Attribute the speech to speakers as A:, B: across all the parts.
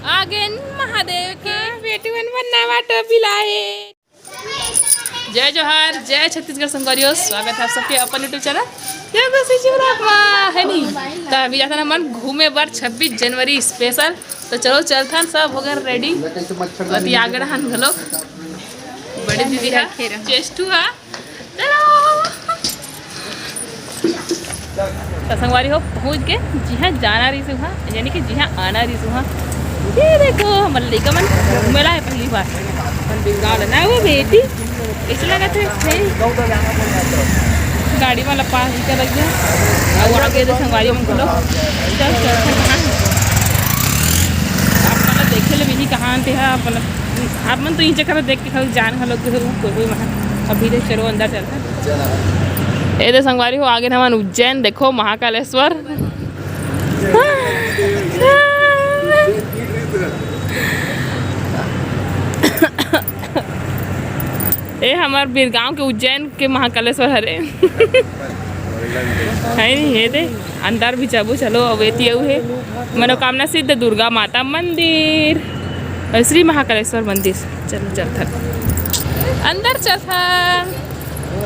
A: आगे महादेव के बेटुअन बनना वाटो बिलाए। जय जोहार, जय छत्तीसगढ़ संगवारियों, स्वागत है आप सबके अपन यूट्यूब चैनल है नी। तो अभी जाता ना मन घूमे बार 26 जनवरी स्पेशल। तो चलो चलथन सब हो गए रेडी। अति आगे हम लोग बड़ी दीदी है चेस्टू है। चलो संगवारी हो पहुँच गए जहाँ जाना रही से वहाँ, यानी कि जहाँ आना रही से वहाँ। ये देखो हमारे लड़का मन घूमेला है पहली बार मन बिगाड़ ना वो बेटी ऐसे लगा थे गाड़ी वाला पास ही लग गया और आगे तो संगवारी मन को लोग चल चल कहाँ आप देखे ले भी कहाँ थे आप मन तो नीचे खड़ा देख के खाली जान हम लोग कोई वहाँ अभी तो चलो अंदर चलते। ये तो संगवारी हो आगे हमारे उज्जैन देखो महाकालेश्वर। ये हमारे बिरगांव के उज्जैन के महाकालेश्वर हरे है नहीं है दे अंदर भी जाबो। चलो अवेती है मनोकामना सिद्ध दुर्गा माता मंदिर और श्री महाकालेश्वर मंदिर। चलो चलता अंदर चलता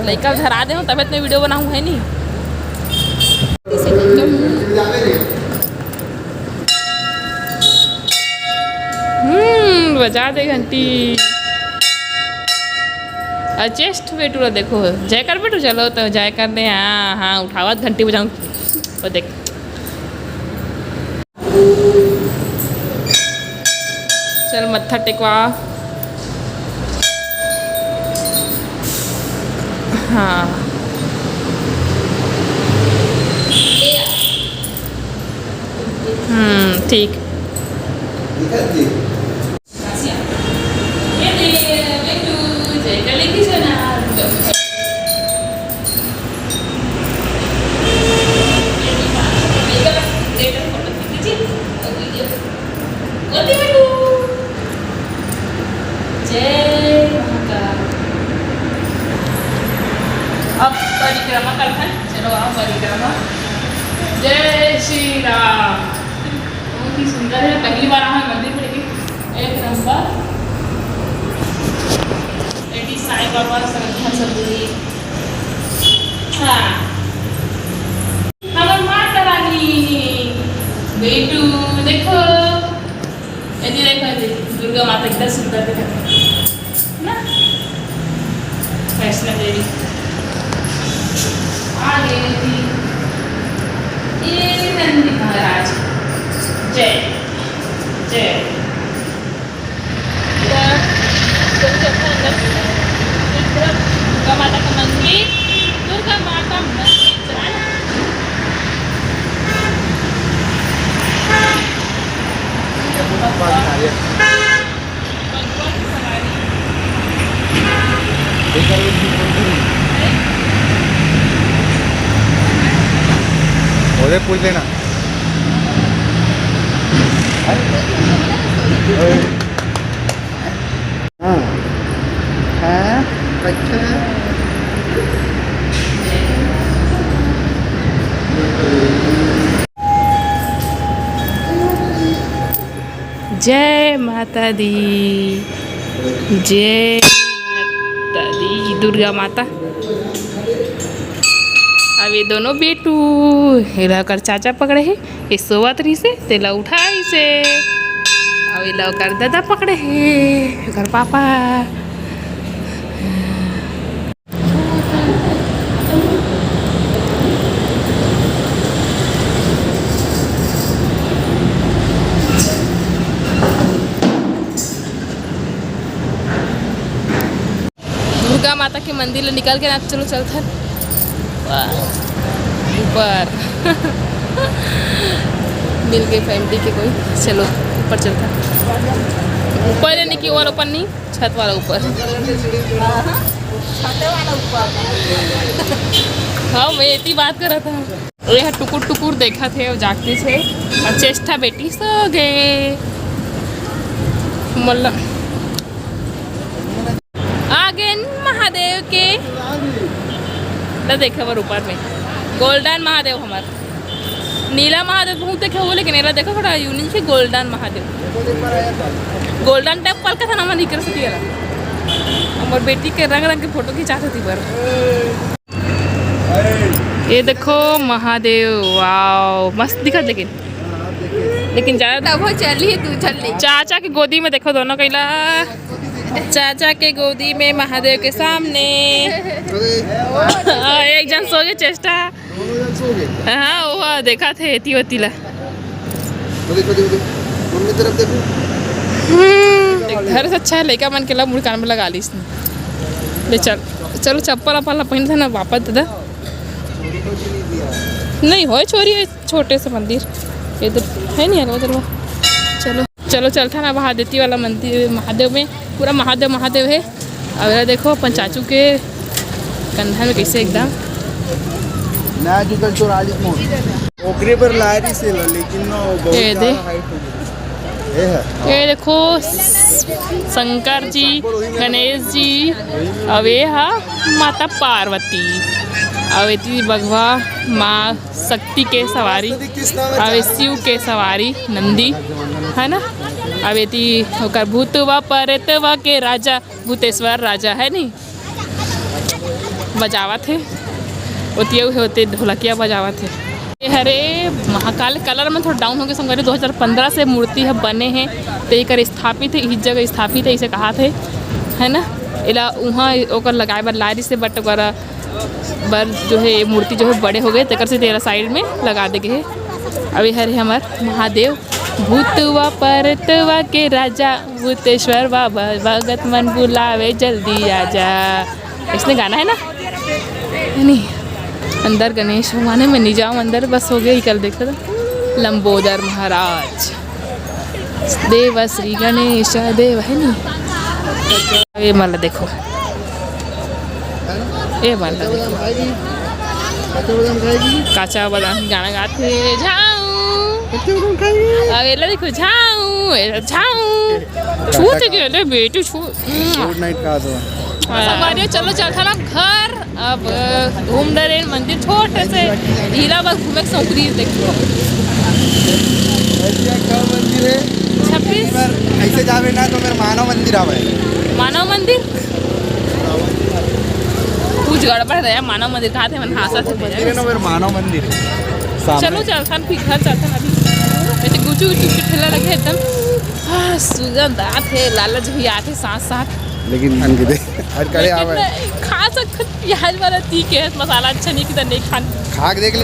A: लड़का धरा दे तब इतने वीडियो बनाऊँ है नहीं। बजा दे घंटी। चेस्ट बेटू देखो जय कर बेटू चलो तो जय कर दे। हाँ हाँ उठावत घंटी बजाऊँ और देख चल मत्था टेकवा। हाँ ठीक अब परिक्रमा करते हैं। चलो आओ परिक्रमा। जय श्री राम। बहुत ही सुंदर है, पहली बार आए मंदिर में लेकिन एक नंबर। एडी साईं बाबा श्रद्धा सबूरी। हाँ हमार माता रानी बेटू देखो यदि देखो दुर्गा माता कितना सुंदर दिखती ना। वैष्णो देवी आगे ये नंदी महाराज जय जय। दुर्गा माता का मंदिर, दुर्गा माता मंदिर
B: उधर पूछ लेना। हाँ हाँ
A: जय माता दी, जय माता दी दुर्गा माता। अब ये दोनों बेटू हिला कर चाचा पकड़े है ये सोवत रही से तेला उठाई से। अब ये कर दादा पकड़े है घर पापा। दुर्गा माता के मंदिर ले निकल के ना चलो चलता ऊपर मिल गई फैमिली के कोई। चलो ऊपर चलता ऊपर नहीं कि वाला ऊपर नहीं छत वाला ऊपर। हाँ मैं इतनी बात कर रहा था। यहाँ टुकुर टुकुर देखा थे और जागते थे और चेष्टा बेटी सो गए। मल्ला आगे महादेव के देखा वर ऊपर में गोल्डन महादेव हमारे नीला महादेव बहुत देखे हो, लेकिन एरा देखो थोड़ा यूनिक है, गोल्डन महादेव। गोल्डन टेम्पल का था ना, मैं निकल सकती है। और बेटी के रंग रंग के फोटो खिंचाती थी पर। ये देखो महादेव, वाओ मस्त दिखा, लेकिन ज़्यादा
C: वो चली तू चली।
A: चाचा की गोदी में देखो दोनों कैला, चाचा के गोदी में महादेव के सामने। एक जन सो गए चेष्टा। हाँ वो देखा थे तिला। घर से अच्छा है, लेका मन के ला मुड़ कान में लगा ली इसने। ले चलो चप्पल अपना पहन था ना, वापस दादा नहीं हो छोरी है, छोटे से मंदिर इधर है नहीं है उधर। वो चलो चलता ना वहाँ देती वाला मंदिर, महादेव में पूरा महादेव है। अब देखो अपन चाचू के कंधा में कैसे एकदम
B: ओकरे पर लारी से ला, लेकिन ना वो बहुत
A: ये दे।
B: ज़्यादा हाइट हो गई।
A: ये देखो शंकर जी, गणेश जी, अवे हा माता पार्वती, अवेती बघवा माँ शक्ति के सवारी, अवे शिव के सवारी नंदी है ना, अवेती होकर भूतवा परतवा के राजा भूतेश्वर राजा है नहीं, बजावा थे होती होते ढोलकिया बजावा थे। ये हरे महाकाल कलर में थोड़ा डाउन हो गया संगवारी, 2015 से मूर्ति है बने हैं, तो एक स्थापित है, इस जगह स्थापित है इसे कहा थे है ना। इला वहाँ ओकर लगाए बर लारी से बट वगैरह बर जो है मूर्ति जो है बड़े हो गए, तकर से तेरा साइड में लगा दे गए। अभी हरे हमार महादेव भूतवा परतवा के राजा भूतेश्वर बाबा भगत मन बुलावे जल्दी आजा, इसने गाना है ना नहीं। अंदर गणेश भगवान में नहीं जाऊँ अंदर, बस हो गया ही कल देखा था। लंबोदर महाराज देव श्री गणेश देव है नहीं। ये माला देखो, ये माला देखो, काचा बादाम गाना गाते जाऊँ, अब ये देखो जाऊँ छूते गए बेटू छू। चलो चलता ना घर, अब घूम रहे मंदिर छोटे से हीरा बस घूमे सौकरी देखो।
B: मंदिर है
A: 26
B: ऐसे जावे ना तो मेरा मानव मंदिर आवे।
A: मानव मंदिर कुछ गड़बड़ है, मानव मंदिर कहा थे, मन हासा थे
B: मंदिर है ना, मेरा मानव मंदिर है।
A: चलो चलता फिर घर चलता अभी। वैसे गुचू गुचू के ठेला लगे एकदम सुगंध आते, लालच भी आते साथ साथ,
B: लेकिन हर करे आवे
A: खा सकते प्याज वाला तीखे है, मसाला अच्छा नहीं कितना नहीं खान
B: खा के देख ले।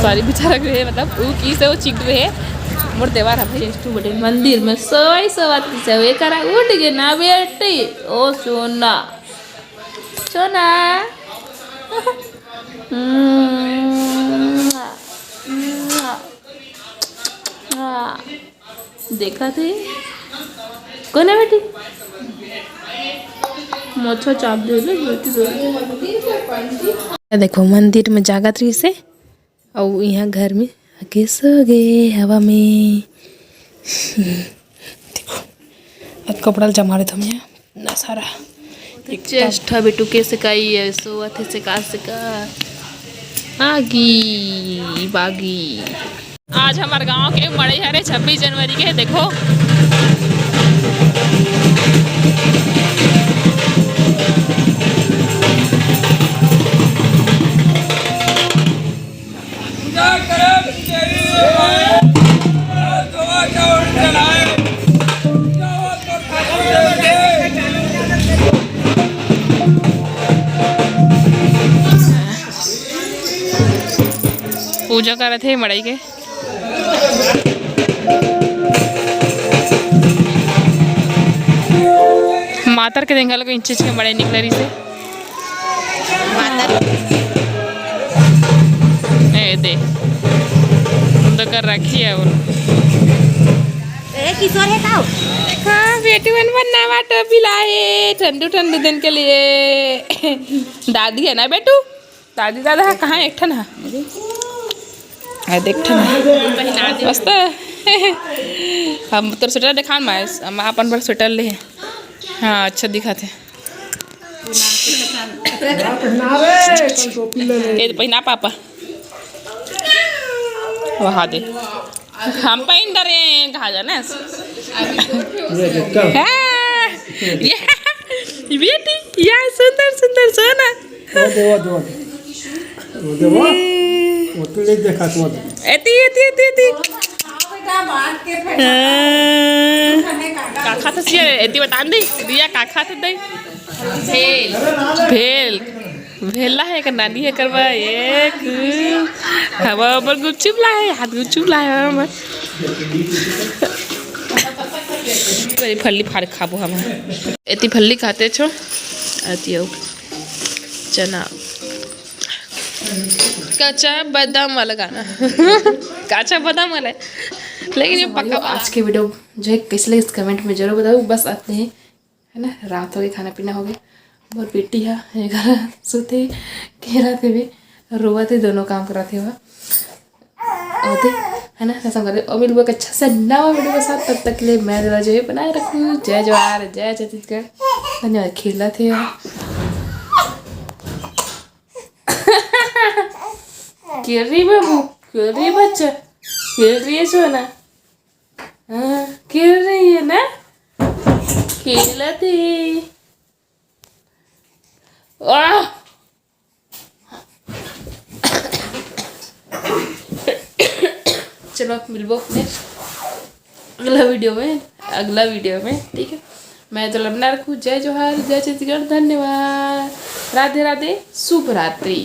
A: सॉरी बेचारा रहे मतलब वो की से वो चिक रहे मोर देवार है भाई टू बड़े मंदिर में सोई सवात से वे करा उठ गए ना बेटी। ओ सोना सोना देखा थे कौन है बेटी, मोछो चाप दे ले बेटी दो। देखो मंदिर में जागत रही से और यहाँ घर में आगे सो गए हवा में। देखो अब कपड़ा जमा रहे थे हम यहाँ ना सारा चेष्टा बेटू के सिकाई है सो थे सिका आगी बागी। आज हमारे गांव के बड़े हरे 26 जनवरी के देखो पूजा कर रहे थे मड़ई के। मातर के देखा लोग इंच के बड़े निकले रही से दे तो कर रखी है वो
C: किशोर है का
A: हाँ बेटी बन बनना वाटो पिलाए ठंडू ठंडू दिन के लिए। दादी है ना बेटू, दादी दादा है कहाँ एक ठन है देख मस्त हम तो स्वेटर दिखा हम अपन पर स्वेटर ले। हाँ अच्छा दिखा थे पहना पापा वहाँ दे हम पेंट रहे हैं कहा जाना बेटी यहाँ सुंदर सुंदर सोना एती एती एती एती का खाता सिया एती बता दे दिया का खाता दे भेल भेला है का नानी है करवा एक हवा पर गुपचुप ला है हाथ गुपचुप ला है हम करी फल्ली फाड़ खाबो हम एती फल्ली खाते छो आती हो चना कच्चा बादाम वाला गाना कच्चा बादाम वाला है लेकिन ये पक्का। आज के वीडियो जो है कैसे लगे इस कमेंट में जरूर बताओ। बस आते हैं है ना, रात हो गई, खाना पीना हो गया और बेटी है घर सोते कह रहे थे भी रोवा थे दोनों काम कर रहे थे वहाँ होते है ना ऐसा कर और मिल अच्छा से नवा वीडियो के साथ। तब तक के लिए मैं जरा जो है बनाए रखूँ। जय जवाहर जय छत्तीसगढ़। धन्यवाद। खेला थे खेल रही बाबू खेल रही बच्चा खेल रही है सोना हाँ खेल रही है ना खेला थे चलो मिलबो नेक्स्ट अगला वीडियो में ठीक है। मैं तो बना रखूँ। जय जोहार जय छत्तीसगढ़। धन्यवाद। राधे राधे शुभ रात्रि।